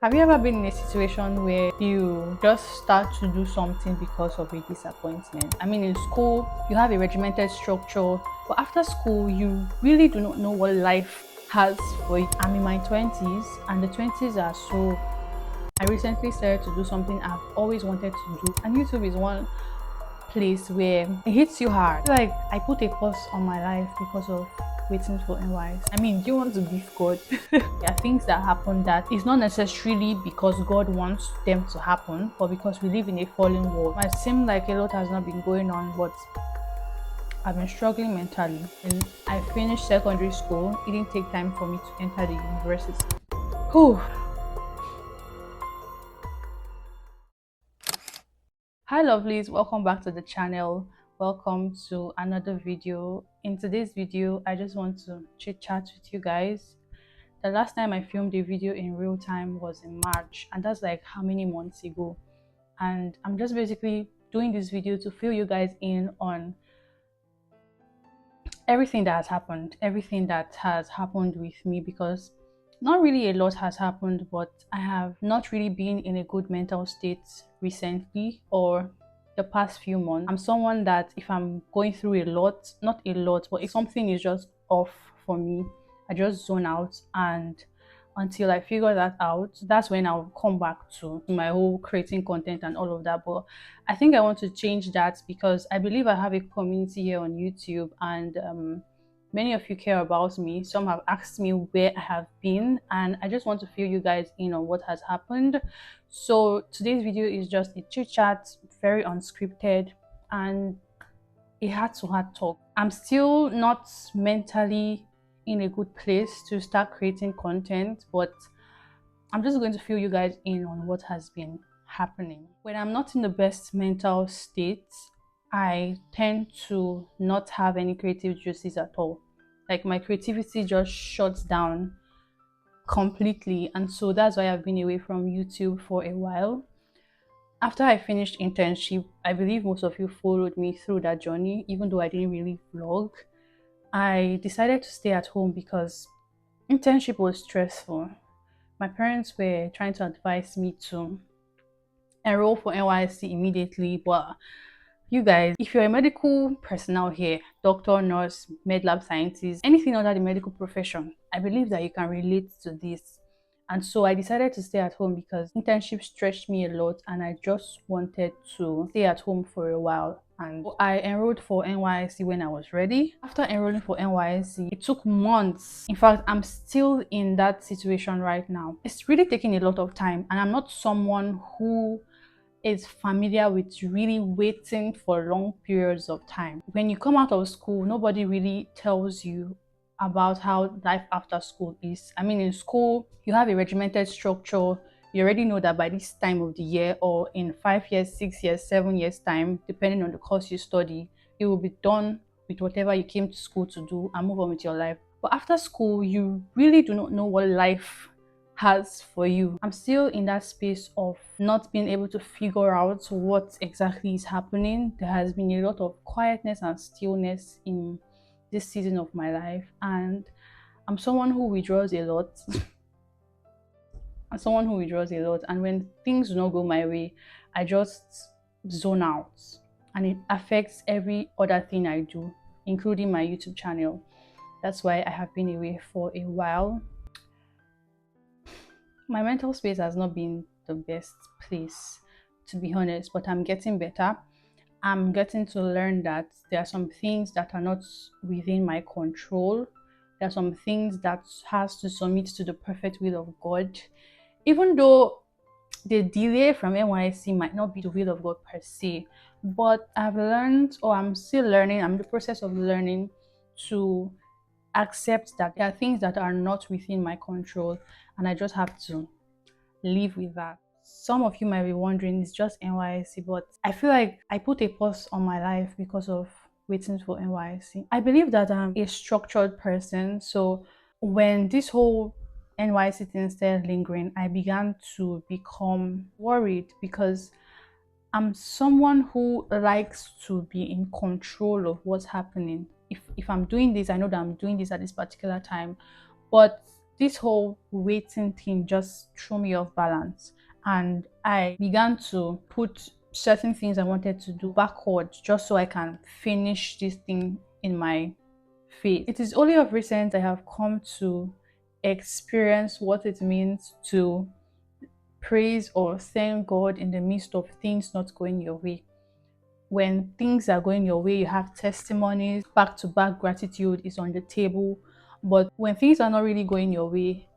Have you ever been in a situation where you just start to do something because of a disappointment? I mean, in school, you have a regimented structure, but after school, you really do not know what life has for you. I'm in my 20s, and the 20s are so. I recently started to do something I've always wanted to do, and YouTube is one place where it hits you hard. Like, I put a pause on my life because of waiting for NYs. I mean, do you want to beef God? There are things that happen that is not necessarily because God wants them to happen, but because we live in a fallen world. It might seem like a lot has not been going on, but I've been struggling mentally. And I finished secondary school. It didn't take time for me to enter the university. Whew. Hi lovelies, welcome back to the channel. Welcome to another video. In today's video, I just want to chit chat with you guys. The last time I filmed a video in real time was in March, and that's like how many months ago. And I'm just basically doing this video to fill you guys in on everything that has happened with me, because not really a lot has happened, but I have not really been in a good mental state recently or the past few months. I'm someone that if I'm going through a lot, not a lot, but if something is just off for me, I just zone out, and until I figure that out, that's when I'll come back to my whole creating content and all of that. But I think I want to change that because I believe I have a community here on YouTube, and many of you care about me. Some have asked me where I have been, and I just want to fill you guys in on what has happened. So today's video is just a chit chat, very unscripted, and a heart to heart talk. I'm still not mentally in a good place to start creating content, but I'm just going to fill you guys in on what has been happening. When I'm not in the best mental state, I tend to not have any creative juices at all. Like, my creativity just shuts down completely, and so that's why I've been away from YouTube for a while. After I finished internship, I believe most of you followed me through that journey, even though I didn't really vlog. I decided to stay at home because internship was stressful. My parents were trying to advise me to enroll for NYSC immediately, but you guys, if you're a medical personnel here, doctor, nurse, med lab scientist, anything under the medical profession, I believe that you can relate to this. And so I decided to stay at home because internship stretched me a lot, and I just wanted to stay at home for a while. And I enrolled for NYSC when I was ready. After enrolling for NYSC, it took months. In fact, I'm still in that situation right now. It's really taking a lot of time, and I'm not someone who is familiar with really waiting for long periods of time. When you come out of school, nobody really tells you about how life after school is. I mean, in school, you have a regimented structure. You already know that by this time of the year, or in 5 years, 6 years, 7 years time, depending on the course you study, you will be done with whatever you came to school to do and move on with your life. But after school, you really do not know what life has for you. I'm still in that space of not being able to figure out what exactly is happening. There has been a lot of quietness and stillness in this season of my life, and I'm someone who withdraws a lot. And when things do not go my way, I just zone out, and it affects every other thing I do, including my YouTube channel. That's why I have been away for a while. My mental space has not been the best place, to be honest, but I'm getting better. I'm getting to learn that there are some things that are not within my control. There are some things that has to submit to the perfect will of God. Even though the delay from NYC might not be the will of God per se, but I've learned, or I'm still learning, I'm in the process of learning to accept that there are things that are not within my control, and I just have to live with that. Some of you might be wondering, it's just NYSC, but I feel like I put a pause on my life because of waiting for NYSC. I believe that I'm a structured person, so when this whole NYSC thing started lingering, I began to become worried because I'm someone who likes to be in control of what's happening. If I'm doing this, I know that I'm doing this at this particular time. But this whole waiting thing just threw me off balance, and I began to put certain things I wanted to do backwards just so I can finish this thing in my face. It is only of recent I have come to experience what it means to praise or thank God in the midst of things not going your way. When things are going your way, you have testimonies, back to back gratitude is on the table. But when things are not really going your way,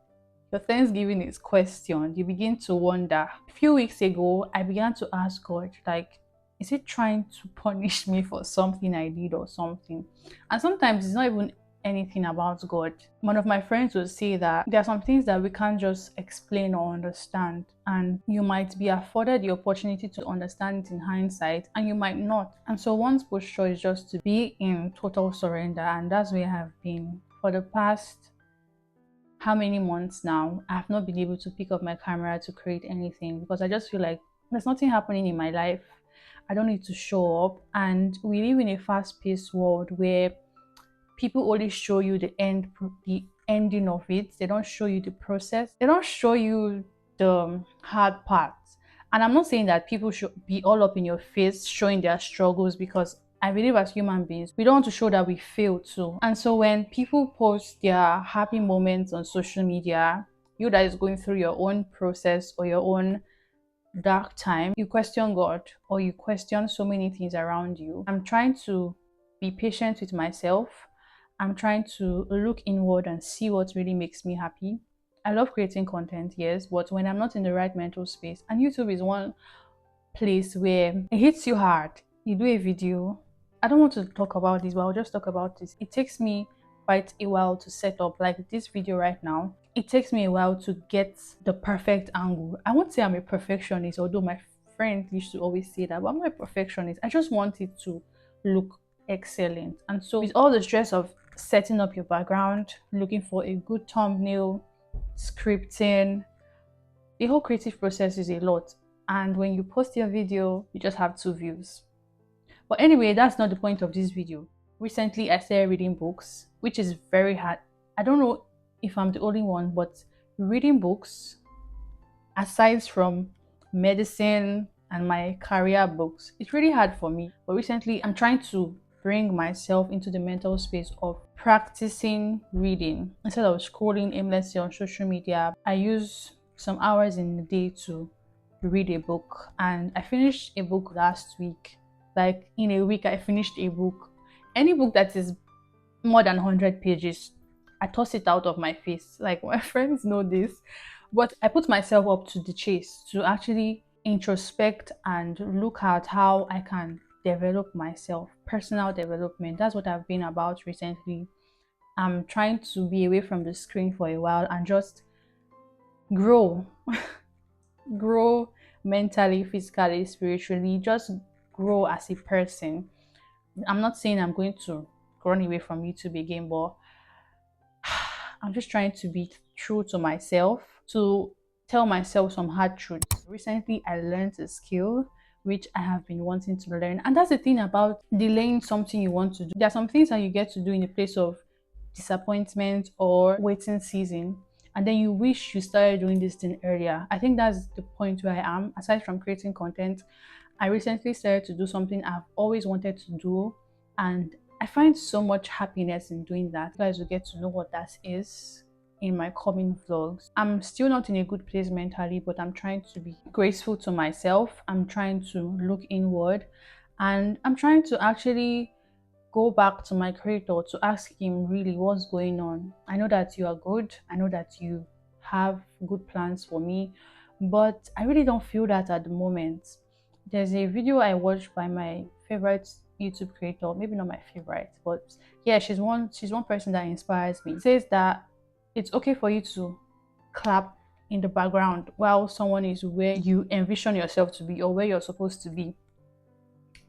your Thanksgiving is questioned. You begin to wonder. A few weeks ago, I began to ask God, like, is it trying to punish me for something I did or something? And sometimes it's not even anything about God. One of my friends would say that there are some things that we can't just explain or understand, and you might be afforded the opportunity to understand it in hindsight, and you might not. And so one's posture is just to be in total surrender, and that's where I have been for the past how many months now. I have not been able to pick up my camera to create anything because I just feel like there's nothing happening in my life. I don't need to show up. And we live in a fast-paced world where people only show you the ending of it. They don't show you the process. They don't show you the hard parts. And I'm not saying that people should be all up in your face showing their struggles, because I believe as human beings, we don't want to show that we fail too. And so when people post their happy moments on social media, you that is going through your own process or your own dark time, you question God or you question so many things around you. I'm trying to be patient with myself. I'm trying to look inward and see what really makes me happy. I love creating content, yes, but when I'm not in the right mental space, and YouTube is one place where it hits you hard. You do a video. I don't want to talk about this, but I'll just talk about this. It takes me quite a while to set up, like this video right now. It takes me a while to get the perfect angle. I won't say I'm a perfectionist, although my friend used to always say that, but I'm not a perfectionist. I just want it to look excellent. And so with all the stress of setting up your background, looking for a good thumbnail, scripting, the whole creative process is a lot. And when you post your video, you just have 2 views. But anyway, that's not the point of this video. Recently, I started reading books, which is very hard. I don't know if I'm the only one, but reading books, aside from medicine and my career books, it's really hard for me. But recently, I'm trying to bring myself into the mental space of practicing reading. Instead of scrolling aimlessly on social media, I use some hours in the day to read a book. And I finished a book last week. Like in a week, I finished a book. Any book that is more than 100 pages, I toss it out of my face. Like, my friends know this. But I put myself up to the chase to actually introspect and look at how I can develop myself. Personal development. That's what I've been about recently. I'm trying to be away from the screen for a while and just grow. Grow mentally, physically, spiritually. Just grow as a person. I'm not saying I'm going to run away from YouTube again, but I'm just trying to be true to myself, to tell myself some hard truths. Recently, I learned a skill which I have been wanting to learn. And that's the thing about delaying something you want to do. There are some things that you get to do in a place of disappointment or waiting season, and then you wish you started doing this thing earlier. I think that's the point where I am. Aside from creating content, I recently started to do something I've always wanted to do, and I find so much happiness in doing that. You guys will get to know what that is in my coming vlogs. I'm still not in a good place mentally, but I'm trying to be graceful to myself. I'm trying to look inward, and I'm trying to actually go back to my creator to ask him really what's going on. I know that you are good. I know that you have good plans for me, but I really don't feel that at the moment. There's a video I watched by my favorite YouTube creator, maybe not my favorite, but yeah, she's one person that inspires me. It says that it's okay for you to clap in the background while someone is where you envision yourself to be or where you're supposed to be.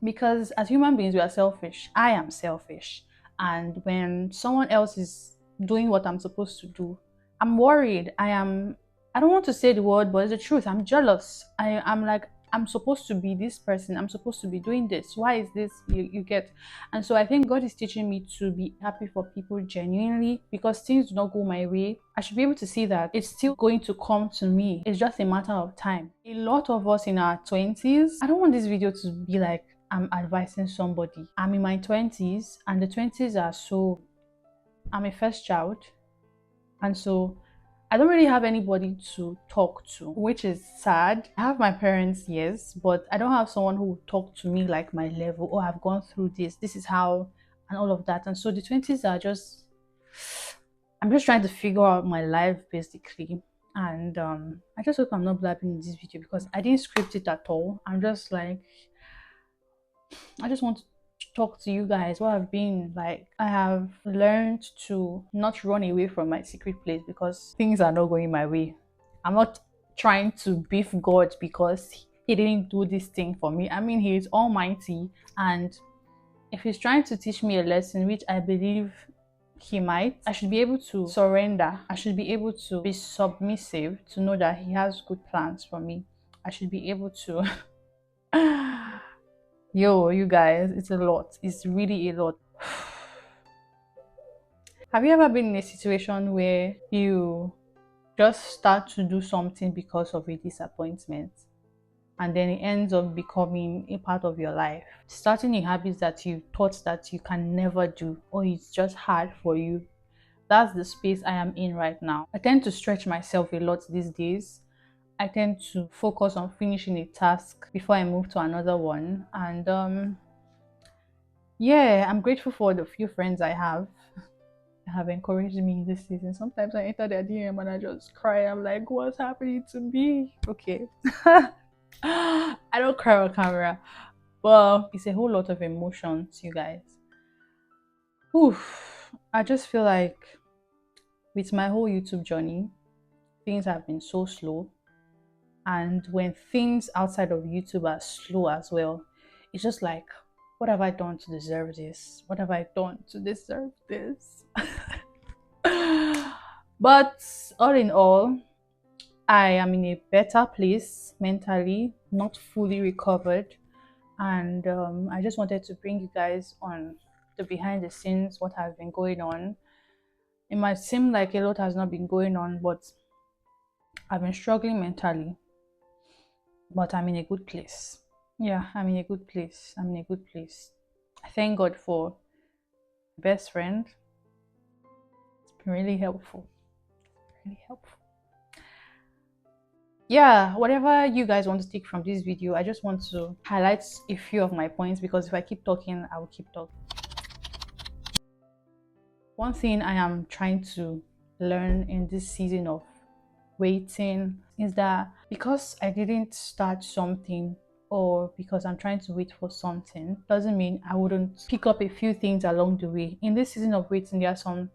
Because as human beings, we are selfish. I am selfish. And when someone else is doing what I'm supposed to do, I'm worried. I don't want to say the word, but it's the truth. I'm jealous. I'm like, I'm supposed to be this person, I'm supposed to be doing this, why is this, you get. And so I think God is teaching me to be happy for people genuinely, because things do not go my way. I should be able to see that it's still going to come to me, it's just a matter of time. A lot of us in our 20s, I don't want this video to be like I'm advising somebody. I'm in my 20s, and the 20s are so, I'm a first child, and so I don't really have anybody to talk to, which is sad. I have my parents, yes, but I don't have someone who will talk to me like my level. Oh, I've gone through this is how, and all of that. And so the 20s are just, I'm just trying to figure out my life basically. And I just hope I'm not blabbing in this video, because I didn't script it at all. I'm just like, I just want to talk to you guys what I've been like. I have learned to not run away from my secret place because things are not going my way. I'm not trying to beef God because he didn't do this thing for me. I mean, he is almighty, and if he's trying to teach me a lesson, which I believe he might, I should be able to surrender. I should be able to be submissive to know that he has good plans for me. I should be able to yo, you guys, it's a lot. It's really a lot. Have you ever been in a situation where you just start to do something because of a disappointment, and then it ends up becoming a part of your life? Starting a habit that you thought that you can never do, or it's just hard for you. That's the space I am in right now. I tend to stretch myself a lot these days. I tend to focus on finishing a task before I move to another one. And yeah, I'm grateful for the few friends I have encouraged me this season. Sometimes I enter their DM and I just cry. I'm like, what's happening to me? Okay. I don't cry on camera, but it's a whole lot of emotions, you guys. Oof. I just feel like with my whole YouTube journey, things have been so slow. And when things outside of YouTube are slow as well, it's just like, what have I done to deserve this? What have I done to deserve this? But all in all, I am in a better place mentally, not fully recovered. And I just wanted to bring you guys on the behind the scenes, what has been going on. It might seem like a lot has not been going on, but I've been struggling mentally, but I'm in a good place. Yeah, I'm in a good place. I'm in a good place. I thank God for my best friend. It's been really helpful. Really helpful. Yeah, whatever you guys want to take from this video, I just want to highlight a few of my points, because if I keep talking, I will keep talking. One thing I am trying to learn in this season of waiting is that because I didn't start something, or because I'm trying to wait for something, doesn't mean I wouldn't pick up a few things along the way. In this season of waiting, there are some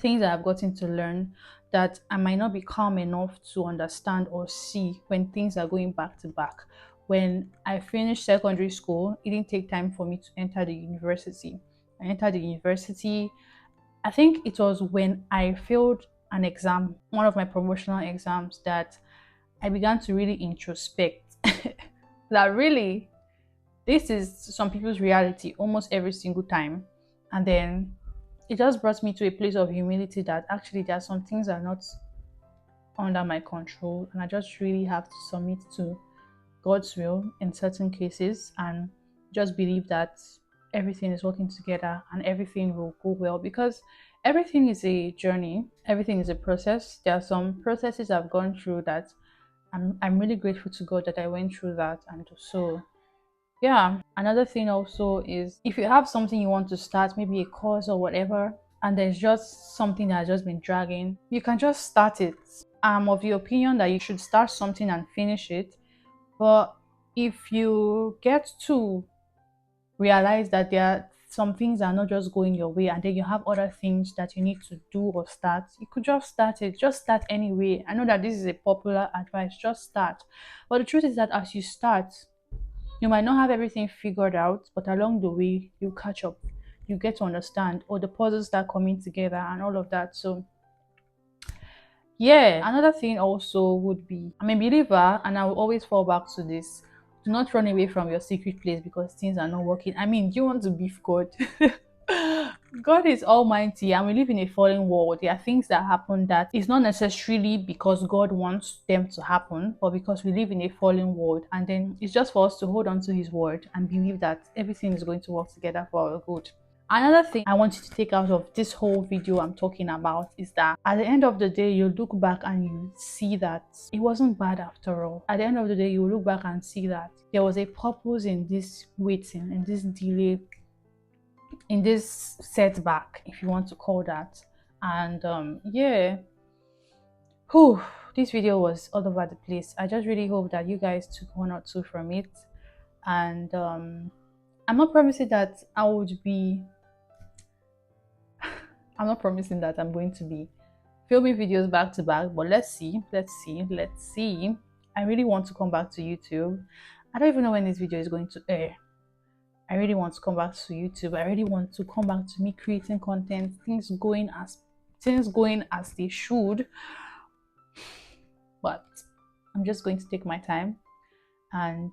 things that I've gotten to learn that I might not be calm enough to understand or see when things are going back to back. When I finished secondary school, it didn't take time for me to enter the university. I entered the university, I think it was when I failed an exam, one of my promotional exams, that I began to really introspect that really this is some people's reality almost every single time. And then it just brought me to a place of humility that actually there are some things that are not under my control, and I just really have to submit to God's will in certain cases and just believe that everything is working together and everything will go well, because everything is a journey, everything is a process. There are some processes I've gone through that I'm really grateful to God that I went through that. And so yeah, another thing also is, if you have something you want to start, maybe a course or whatever, and there's just something that has just been dragging, you can just start it. I'm of the opinion that you should start something and finish it. But if you get to realize that there are some things that are not just going your way, and then you have other things that you need to do or start, you could just start it. Just start anyway. I know that this is a popular advice, just start. But the truth is that as you start, you might not have everything figured out, but along the way, you catch up. You get to understand, or the puzzles start coming together and all of that. So Yeah, another thing also would be, I'm a believer and I will always fall back to this. Do not run away from your secret place because things are not working. I mean, do you want to beef God? God is almighty and we live in a fallen world. There are things that happen that is not necessarily because God wants them to happen, but because we live in a fallen world. And then it's just for us to hold on to his word and believe that everything is going to work together for our good. Another thing I want you to take out of this whole video I'm talking about is that at the end of the day, you look back and you see that it wasn't bad after all. At the end of the day, you look back and see that there was a purpose in this waiting, in this delay, in this setback, if you want to call that. And yeah, whew, this video was all over the place. I just really hope that you guys took one or two from it. And I'm not promising that I would be I'm not promising that I'm going to be filming videos back to back, but let's see, let's see. I really want to come back to YouTube. I don't even know when this video is going to air. I really want to come back to YouTube. I really want to come back to me creating content, things going as they should. But I'm just going to take my time and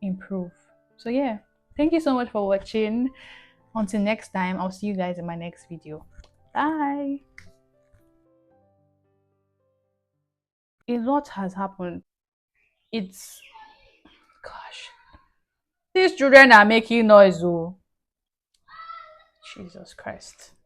improve. So yeah, thank you so much for watching. Until next time, I'll see you guys in my next video. Bye. A lot has happened. It's gosh. These children are making noise, oh. Jesus Christ.